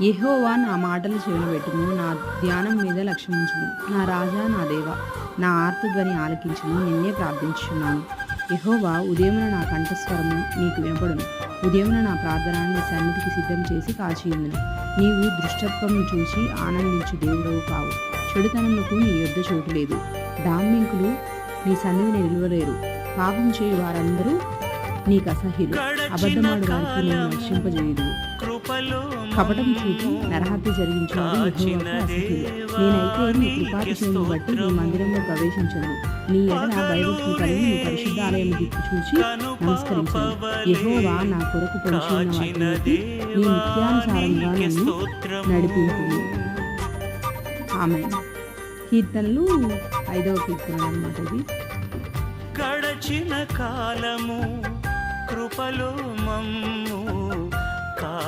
యెహోవా నా మాటలు చెవినబెట్టుము, నా ధ్యానం మీద లక్ష్యముంచుము. నా రాజా, నా దేవా, నా ఆర్తధ్వని ఆలకించుము, నిన్నే ప్రార్థించుచున్నాను. యెహోవా, ఉదయమున నా కంఠస్వరము నీకు వినపడును. ఉదయమున నా ప్రార్థనను నీ సన్నిధికి సిద్ధం చేసి కాచియుందును. నీవు దృష్టత్వమును చూసి ఆనందించు దేవుడవు కావు. చెడుతనములకు నీ యొద్ద చోటు లేదు. డాంబికులు నీ సన్నిధిని నిలువలేరు. పాపం చేయు వారందరూ నీకు అసహ్యులు. అబద్ధమాడు వారికి నేను రక్షింపజేయుదు. కపటం చూపి నరహత్య జరిగించేవాడు యెహోవాకు అసహ్యులు. నేనైతే నీ కృపాతిశయమును బట్టి నీ మందిరంలో ప్రవేశించను. నీ ఎడల భయభక్తులు కలిగి నీ పరిశుద్ధ ఆలయము దిక్కు చూచి నమస్కరించను. యెహోవా నా కొరకు పొంచి ఉన్న వాటిని బట్టి నీ నిత్యానుసారంగా నన్ను నడిపించుము. ఆమేన్. కీర్తనలు 5వ కీర్తన అన్నమాట ఇది. గడచిన కాలము కృపలో మమ్ము